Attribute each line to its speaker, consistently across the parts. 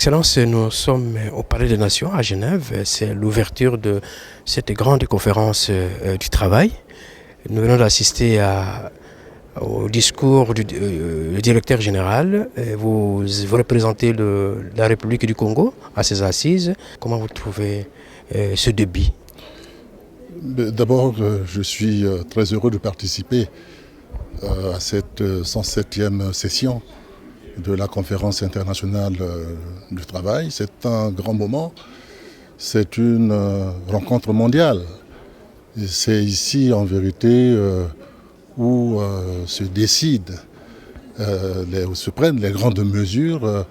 Speaker 1: Excellence, nous sommes au Palais des Nations à Genève. C'est l'ouverture de cette grande conférence du travail. Nous venons d'assister au discours du directeur général. Vous représentez la République du Congo à ses assises. Comment vous trouvez ce début?
Speaker 2: D'abord, je suis très heureux de participer à cette 107e session de la conférence internationale du travail. C'est un grand moment, c'est une rencontre mondiale. Et c'est ici en vérité où se décident, où se prennent les grandes mesures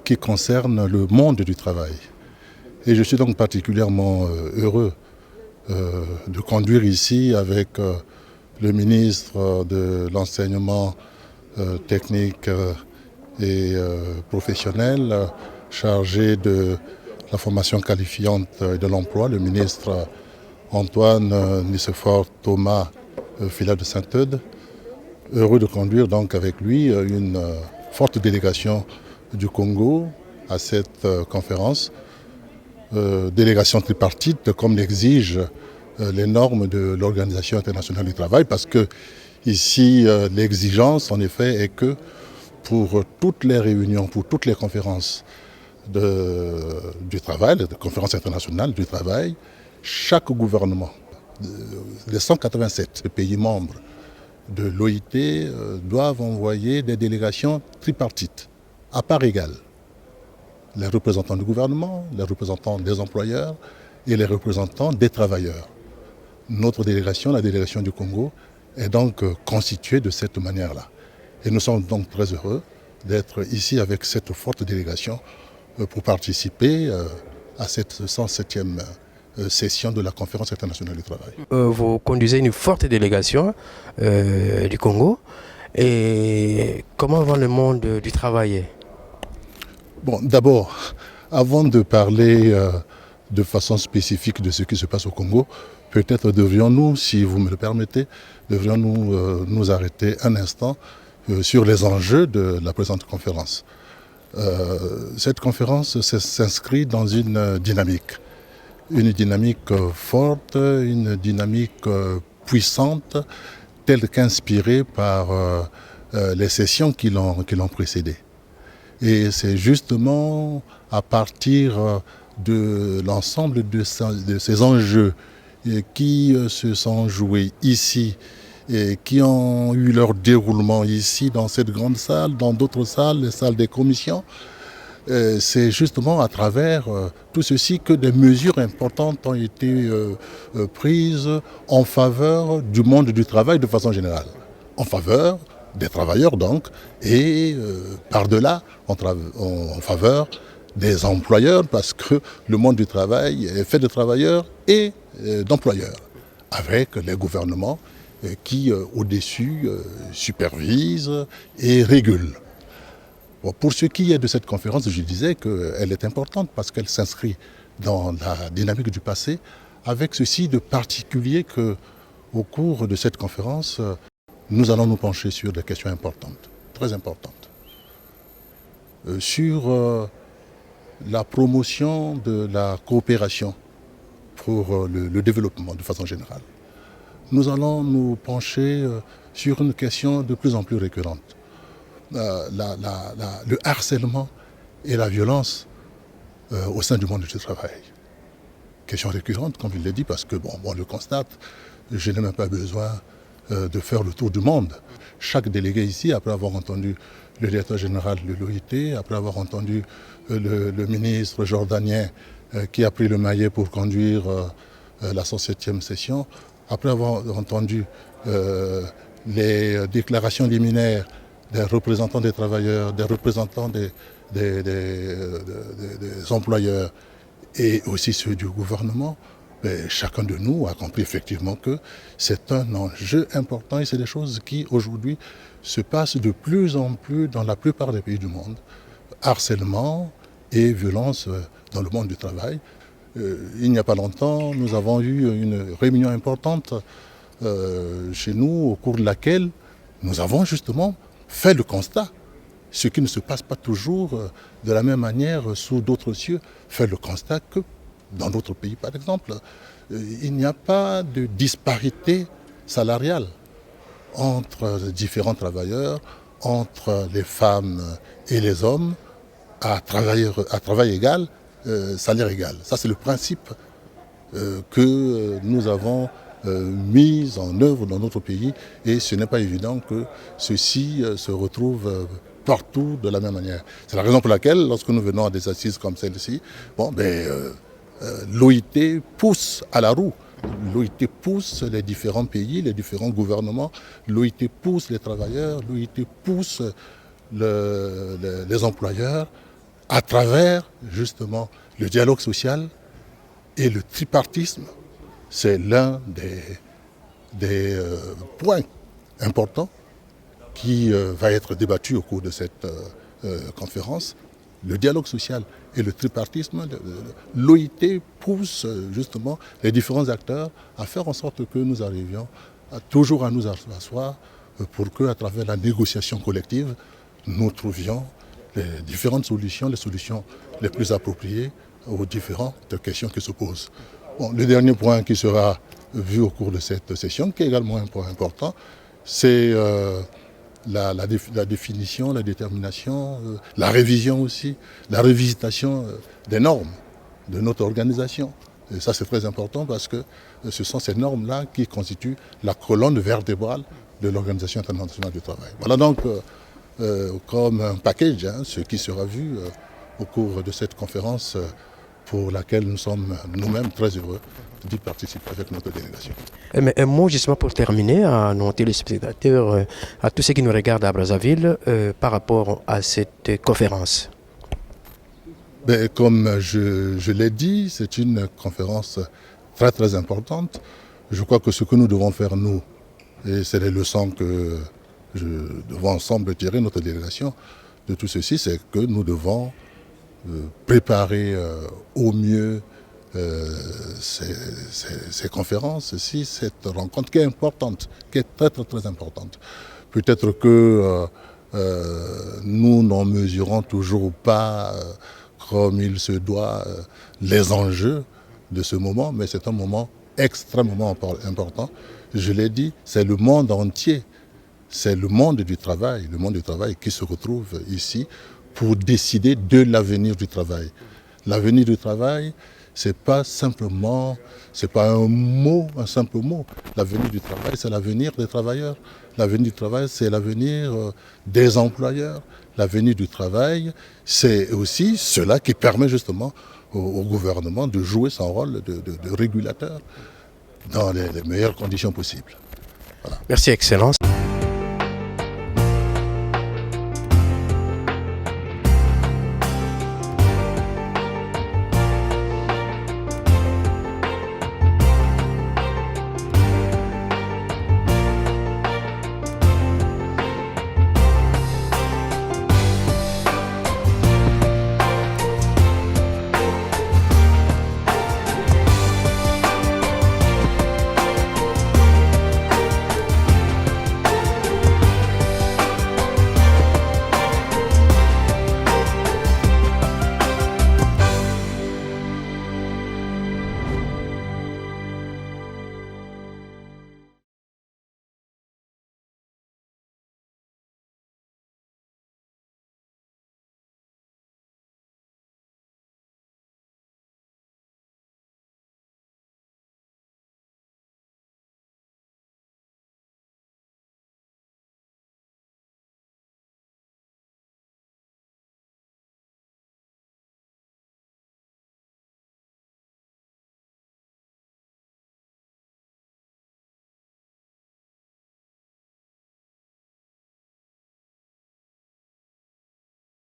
Speaker 2: qui concernent le monde du travail. Et je suis donc particulièrement heureux de conduire ici avec le ministre de l'enseignement technique et professionnel chargé de la formation qualifiante et de l'emploi, le ministre Antoine Nicéphore Thomas Philade de Saint-Eudes. Heureux de conduire donc avec lui une forte délégation du Congo à cette conférence. Délégation tripartite comme l'exigent les normes de l'Organisation internationale du travail, parce que ici l'exigence en effet est que pour toutes les réunions, pour toutes les conférences du travail, les conférences internationales du travail, chaque gouvernement des 187 pays membres de l'OIT doivent envoyer des délégations tripartites à part égale. Les représentants du gouvernement, les représentants des employeurs et les représentants des travailleurs. Notre délégation, la délégation du Congo, est donc constituée de cette manière-là. Et nous sommes donc très heureux d'être ici avec cette forte délégation pour participer à cette 107e session de la Conférence internationale du travail.
Speaker 1: Vous conduisez une forte délégation du Congo. Et comment va le monde du travail?
Speaker 2: Bon, d'abord, avant de parler de façon spécifique de ce qui se passe au Congo, peut-être devrions-nous, si vous me le permettez, nous arrêter un instant sur les enjeux de la présente conférence. Cette conférence s'inscrit dans une dynamique forte, une dynamique puissante, telle qu'inspirée par les sessions qui l'ont précédée. Et c'est justement à partir de l'ensemble de ces enjeux qui se sont joués ici et qui ont eu leur déroulement ici dans cette grande salle, dans d'autres salles, les salles des commissions. C'est justement à travers tout ceci que des mesures importantes ont été prises en faveur du monde du travail de façon générale, en faveur des travailleurs donc, et par-delà en faveur des employeurs, parce que le monde du travail est fait de travailleurs et d'employeurs, avec les gouvernements qui au-dessus supervisent et régulent. Bon, pour ce qui est de cette conférence, je disais qu'elle est importante parce qu'elle s'inscrit dans la dynamique du passé, avec ceci de particulier qu'au cours de cette conférence, nous allons nous pencher sur des questions importantes, très importantes, sur la promotion de la coopération pour le développement de façon générale. Nous allons nous pencher sur une question de plus en plus récurrente, le harcèlement et la violence au sein du monde du travail. Question récurrente, comme je l'ai dit, parce que on le constate, je n'ai même pas besoin de faire le tour du monde. Chaque délégué ici, après avoir entendu le directeur général de l'OIT, après avoir entendu le ministre jordanien qui a pris le maillet pour conduire la 107e session, après avoir entendu les déclarations liminaires des représentants des travailleurs, des représentants des employeurs et aussi ceux du gouvernement, chacun de nous a compris effectivement que c'est un enjeu important et c'est des choses qui aujourd'hui se passent de plus en plus dans la plupart des pays du monde. Harcèlement et violence dans le monde du travail. Il n'y a pas longtemps, nous avons eu une réunion importante chez nous au cours de laquelle nous avons justement fait le constat ce qui ne se passe pas toujours de la même manière sous d'autres cieux, fait le constat que dans d'autres pays, par exemple, il n'y a pas de disparité salariale entre différents travailleurs, entre les femmes et les hommes, à travail égal, salaire égal. Ça, c'est le principe que nous avons mis en œuvre dans notre pays, et ce n'est pas évident que ceci se retrouve partout de la même manière. C'est la raison pour laquelle, lorsque nous venons à des assises comme celle-ci, l'OIT pousse à la roue. L'OIT pousse les différents pays, les différents gouvernements, l'OIT pousse les travailleurs, l'OIT pousse les employeurs à travers justement le dialogue social et le tripartisme. C'est l'un des points importants qui va être débattu au cours de cette conférence. Le dialogue social et le tripartisme, l'OIT pousse justement les différents acteurs à faire en sorte que nous arrivions toujours à nous asseoir pour qu'à travers la négociation collective, nous trouvions les différentes solutions, les solutions les plus appropriées aux différentes questions qui se posent. Bon, le dernier point qui sera vu au cours de cette session, qui est également un point important, c'est la définition, la détermination, la révision aussi, la revisitation des normes de notre organisation. Et ça, c'est très important parce que ce sont ces normes-là qui constituent la colonne vertébrale de l'Organisation internationale du travail. Voilà donc comme un package, ce qui sera vu au cours de cette conférence pour laquelle nous sommes nous-mêmes très heureux d'y participer avec notre délégation.
Speaker 1: Mais un mot justement pour terminer à nos téléspectateurs, à tous ceux qui nous regardent à Brazzaville par rapport à cette conférence.
Speaker 2: Comme je l'ai dit, c'est une conférence très très importante. Je crois que ce que nous devons faire nous, et c'est les leçons que nous devons ensemble tirer, notre délégation, de tout ceci, c'est que nous devons préparer au mieux ces conférences, cette rencontre qui est importante, qui est très très très importante. Peut-être que nous n'en mesurons toujours pas comme il se doit les enjeux de ce moment, mais c'est un moment extrêmement important. Je l'ai dit, c'est le monde entier, c'est le monde du travail qui se retrouve ici pour décider de l'avenir du travail. L'avenir du travail, c'est pas simplement, c'est pas un simple mot. L'avenir du travail, c'est l'avenir des travailleurs. L'avenir du travail, c'est l'avenir des employeurs. L'avenir du travail, c'est aussi cela qui permet justement au gouvernement de jouer son rôle de régulateur dans les meilleures conditions possibles.
Speaker 1: Voilà. Merci, Excellence.